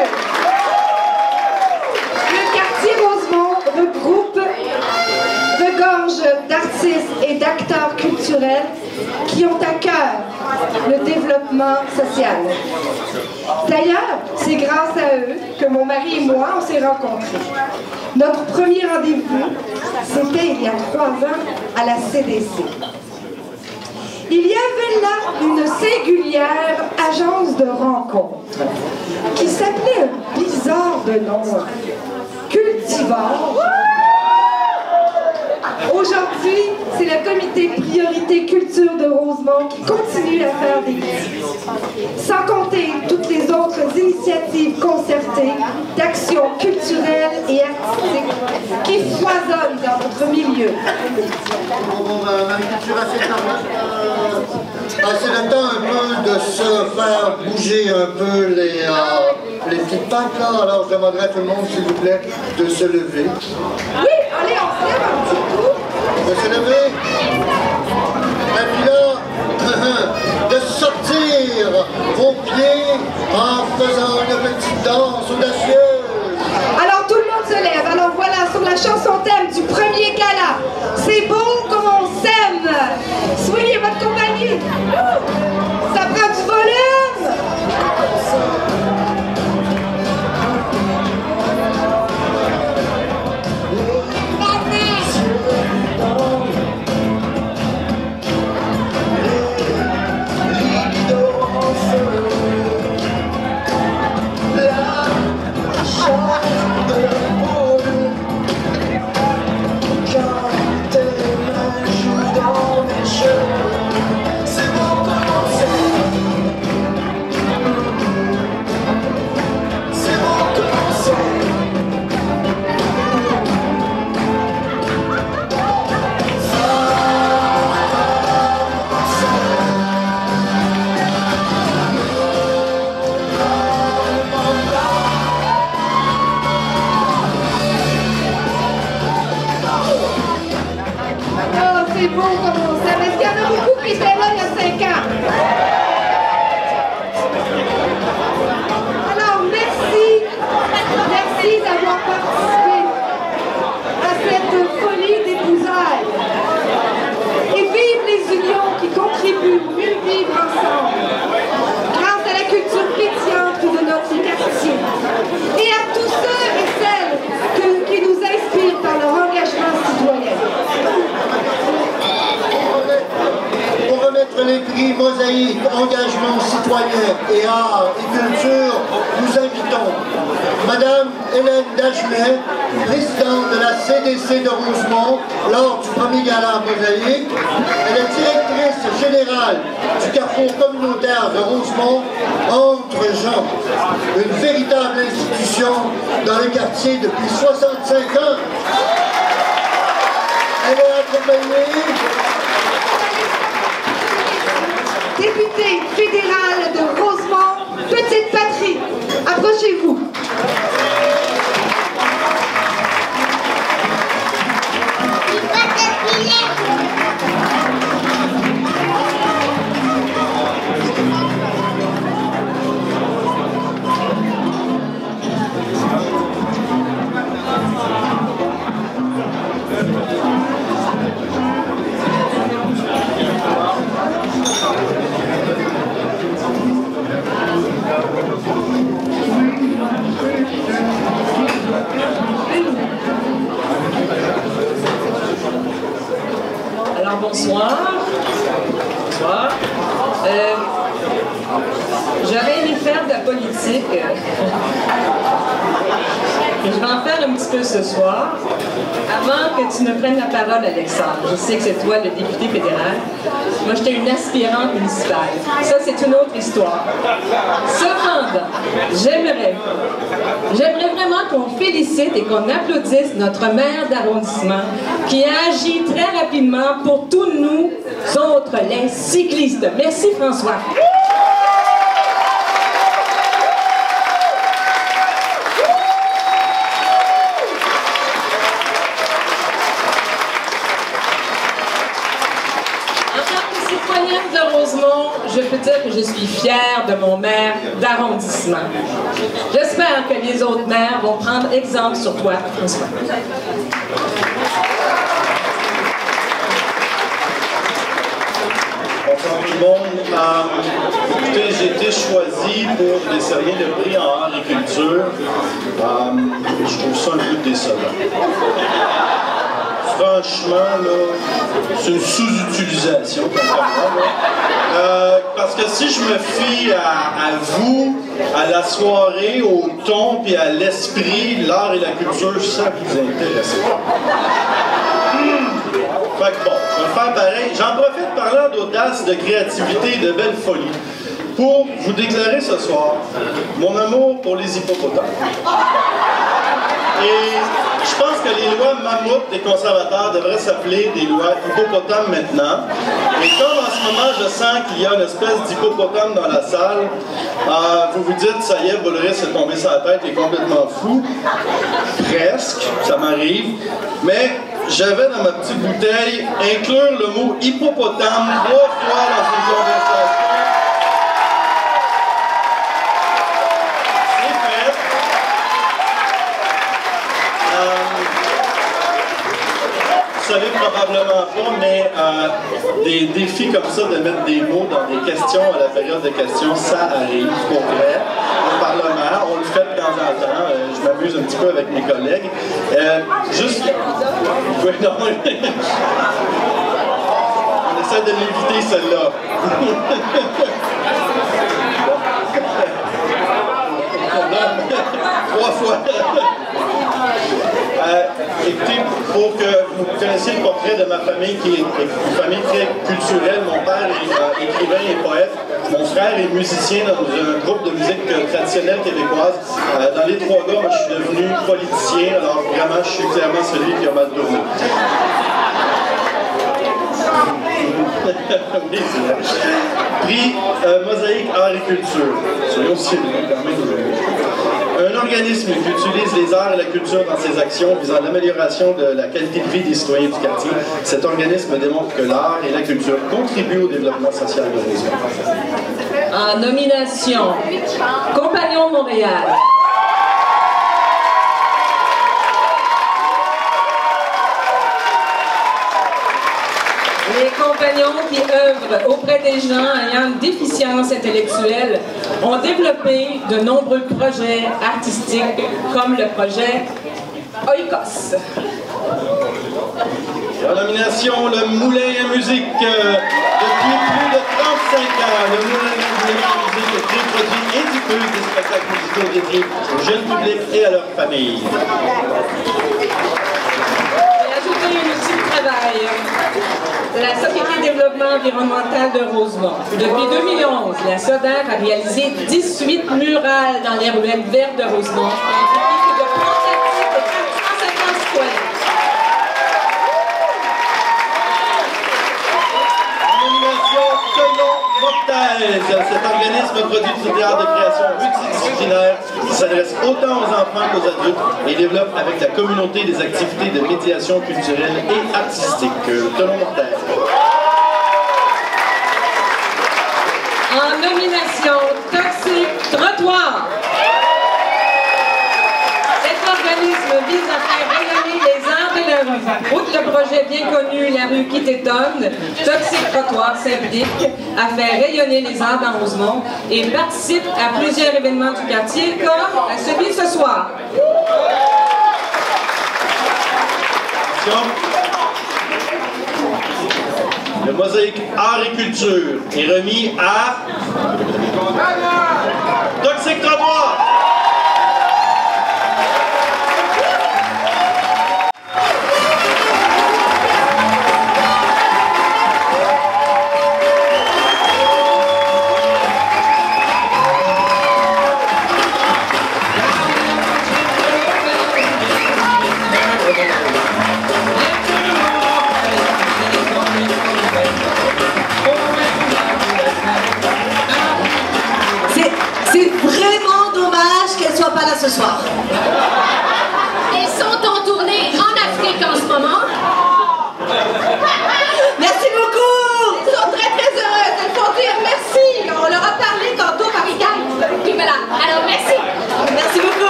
Le quartier Rosemont regroupe regorge d'artistes et d'acteurs culturels qui ont à cœur le développement social. D'ailleurs, c'est grâce à eux que mon mari et moi, on s'est rencontrés. Notre premier rendez-vous, c'était il y a 3 ans à la CDC. Il y avait là une singulière agence de rencontres qui s'appelait un bizarre de nom, Cultivar. Aujourd'hui, c'est le comité Priorité Culture de Rosemont qui continue à faire des visites. Sans compter toutes les autres initiatives concertées d'actions culturelles et artistiques qui foisonnent dans notre milieu. C'est le temps un peu de se faire bouger un peu les petites pattes là. Alors je demanderai à tout le monde, s'il vous plaît, de se lever. Oui, allez, on se lève un petit coup. De se lever. Et puis là, de sortir vos pieds en faisant une petite danse audacieuse. Alors tout le monde se lève. Alors voilà, sur la chanson thème du premier gala, c'est beau comme on s'aime. Soyez votre compagnie. Ça prend du volume. C'est beau comme on s'aime. Est-ce qu'il y en a beaucoup qui étaient là il y a 5 ans? Alors, merci. Merci d'avoir participé à cette folie d'épousailles. Et vive les unions qui contribuent au mieux vivre ensemble, grâce à la culture pétillante de notre quartier. Et à tous ceux et celles qui nous inspirent par leur engagement citoyen. Pour remettre les prix Mosaïque, Engagement citoyen et art et culture, nous invitons Madame Hélène Dagenet, présidente de la CDC de Rosemont, lors du premier gala Mosaïque. Elle est directrice générale du carrefour communautaire de Rosemont, Entre gens, une véritable institution dans le quartier depuis 65 ans. Elle est accompagnée député fédéral de Rosemont, Petite Patrie. Approchez-vous. Alors bonsoir. Bonsoir. J'aurais aimé faire de la politique. je vais en faire un petit peu ce soir. Avant que tu ne prennes la parole, Alexandre, je sais que c'est toi le député fédéral. Moi, j'étais une aspirante municipale. Ça, c'est une autre histoire. Cependant, j'aimerais vraiment qu'on félicite et qu'on applaudisse notre maire d'arrondissement qui a agi très rapidement pour tous nous autres, les cyclistes. Merci, François. De Rosemont, je peux dire que je suis fière de mon maire d'arrondissement. J'espère que les autres maires vont prendre exemple sur toi, François. Bonsoir tout le monde. Écoutez, j'ai été choisi pour décerner le prix en agriculture. Je trouve ça un peu décevant. Franchement, là, c'est une sous-utilisation, parce que si je me fie à vous, à la soirée, au ton, puis à l'esprit, l'art et la culture, ça vous intéresse. Fait que bon, je vais faire pareil. J'en profite parlant d'audace, de créativité et de belle folie pour vous déclarer ce soir mon amour pour les hippopotames. Et je pense que les lois mammouth des conservateurs devraient s'appeler des lois hippopotames maintenant. Et comme en ce moment je sens qu'il y a une espèce d'hippopotame dans la salle, vous vous dites, ça y est, Boulris est tombé sur la tête, il est complètement fou. Presque, ça m'arrive. Mais j'avais dans ma petite bouteille inclure le mot hippopotame 3 fois dans une conversation. Vous savez probablement pas, mais des défis comme ça de mettre des mots dans des questions à la période de questions, ça arrive pour vrai au Parlement. On le fait de temps en temps. Je m'amuse un petit peu avec mes collègues. Juste... Oui, non. On essaie de l'éviter, celle-là. 3 fois. Écoutez, pour que vous connaissiez le portrait de ma famille, qui est une famille très culturelle, mon père est écrivain et poète, mon frère est musicien dans un groupe de musique traditionnelle québécoise. Dans les 3 gars, moi, je suis devenu politicien, alors vraiment, je suis clairement celui qui a mal tourné. Oui, c'est vrai. Prix Mosaïque Art et Culture. Soyons sérieux quand même aujourd'hui. Un organisme qui utilise les arts et la culture dans ses actions visant l'amélioration de la qualité de vie des citoyens du quartier. Cet organisme démontre que l'art et la culture contribuent au développement social de Rosemont. En nomination, Compagnons de Montréal. Les compagnons qui œuvrent auprès des gens ayant une déficience intellectuelle ont développé de nombreux projets artistiques comme le projet Oikos. En nomination, le Moulin à musique. Depuis plus de 35 ans, le Moulin à musique crée, produit et diffuse des spectacles musicaux dédiés au jeune public et à leur famille. J'ai ajouté un outil de travail. La Société de développement environnemental de Rosemont. Depuis 2011, la SODER a réalisé 18 murales dans les ruelles vertes de Rosemont, un public de 450 citoyens. Nomination Colon Mortaise. Cet organisme produit du théâtre de création multidisciplinaire qui s'adresse autant aux enfants qu'aux adultes et développe avec la communauté des activités de médiation culturelle et artistique. Colon Mortaise. En nomination, Toxic Trottoir. Cet organisme vise à faire rayonner les arbres et la rue. Outre le projet bien connu, la rue qui t'étonne, Toxic Trottoir s'implique à faire rayonner les arbres dans Rosemont et participe à plusieurs événements du quartier, comme à celui de ce soir. Le Mosaïque Art et Culture est remis à Toxic Trottoir.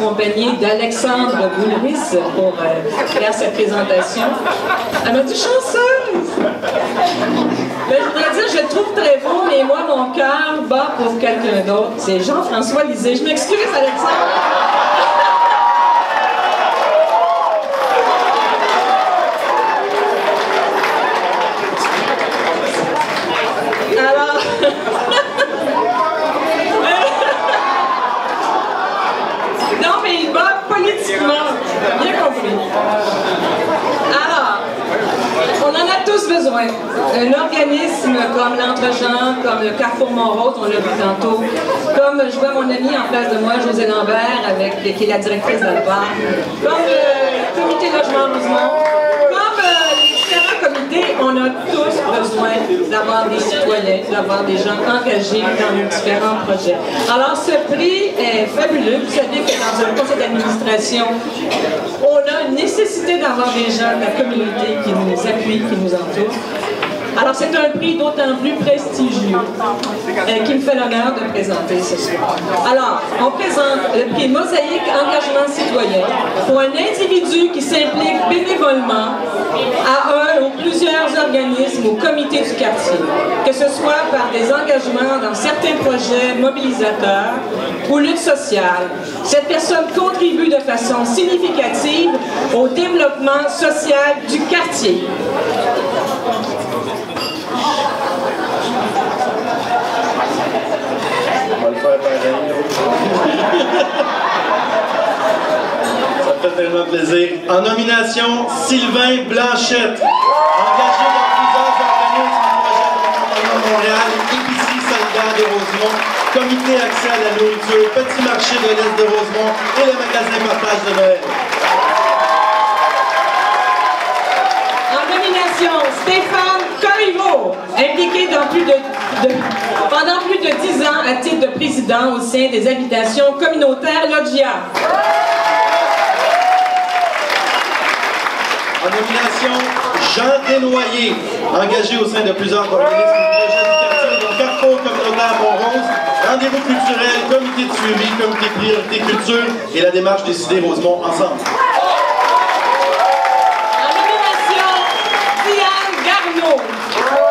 accompagnée d'Alexandre Boulris pour faire cette présentation. Elle m'a dit chanceuse! Ben, je voudrais dire, je le trouve très beau, mais moi, mon cœur bat pour quelqu'un d'autre. C'est Jean-François Lisée. Je m'excuse, Alexandre. Alors... non, mais il bat politiquement. Bien compris. Alors, on en a tous besoin. Un organisme comme l'Entre-gens, comme le Carrefour Montrose, on l'a vu tantôt, comme je vois mon amie en face de moi, José Lambert, qui est la directrice d'Alpar, comme le comité logement Rosemont, comme les différents comités, on a tous besoin d'avoir des citoyens, d'avoir des gens engagés dans nos différents projets. Alors, ce prix est fabuleux. Vous savez que dans un conseil d'administration, on a une nécessité d'avoir des gens de la communauté qui nous appuient, qui nous entourent. Alors, c'est un prix d'autant plus prestigieux qui me fait l'honneur de présenter ce soir. Alors, on présente le prix Mosaïque Engagement Citoyen pour un individu qui s'implique bénévolement à un ou plusieurs organismes ou comités du quartier, que ce soit par des engagements dans certains projets mobilisateurs ou lutte sociale. Cette personne contribue de façon significative au développement social du quartier. On va le faire pareil. Ça fait tellement plaisir. En nomination, Sylvain Blanchette, engagé dans plusieurs organismes du projet de Montréal, Épicerie solidaire de Rosemont, Comité accès à la nourriture, Petit marché de l'Est de Rosemont et le magasin partage de Noël. En nomination, Stéphane Corriveau, impliqué dans pendant plus de 10 ans à titre de président au sein des habitations communautaires Loggia. En nomination, Jean Desnoyers, engagé au sein de plusieurs organismes du projet du quartier, dont Carrefour communautaire Montrose, rendez-vous culturel, comité de suivi, comité priorité culture et la démarche Décider Rosemont ensemble. En nomination, Diane Garneau,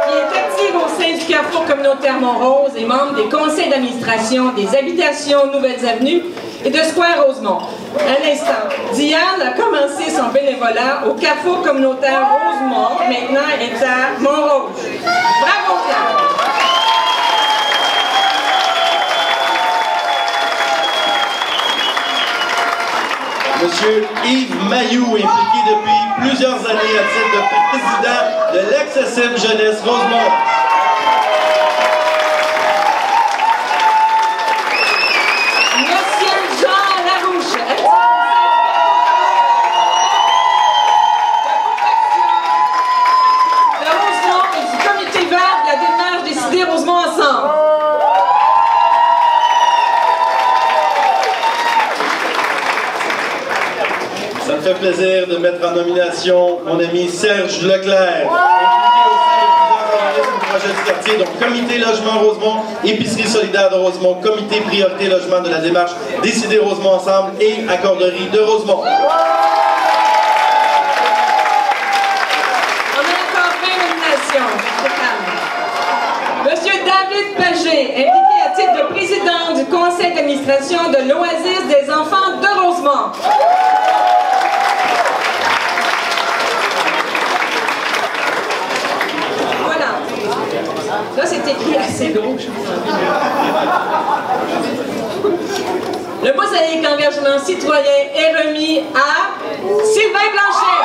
qui est active au sein du Carrefour communautaire Montrose et membre des conseils d'administration des habitations Nouvelles Avenues et de Square Rosemont. Un instant, Diane a commencé son bénévolat au Carrefour communautaire Rosemont, maintenant elle est à Montrose. Bravo Diane! Monsieur Yves Mailloux, impliqué depuis plusieurs années à titre de président de l'Accessible Jeunesse Rosemont. Monsieur Jean Larouche, de Rosemont et du comité vert de la démarche Décider Rosemont ensemble. Ça me fait plaisir de mettre en nomination mon ami Serge Leclerc, impliqué au sein de plusieurs organismes du projet du quartier, donc Comité Logement Rosemont, Épicerie solidaire de Rosemont, Comité Priorité Logement de la démarche Décider Rosemont ensemble et Accorderie de Rosemont. On a encore 20 nominations. Monsieur David Pagé, impliqué à titre de président du conseil d'administration de l'Oasis des enfants de Rosemont. Voilà. Là, c'est écrit assez gros. Le Mosaïque Engagement Citoyen est remis à Sylvain Blanchet.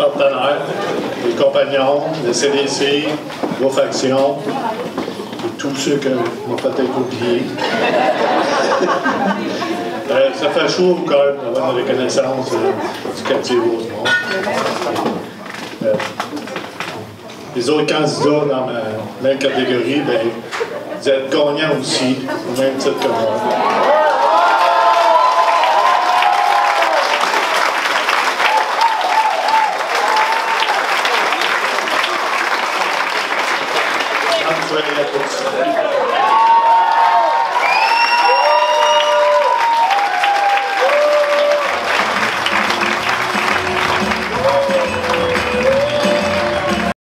partenaires, les compagnons, le CDC, vos factions, et tous ceux que m'ont peut-être oublié. Ça fait chaud au cœur d'avoir une reconnaissance du quartier Rosemont. Les autres candidats dans ma même catégorie, ben, vous êtes gagnants aussi, au même titre que moi. Soyez là pour ça.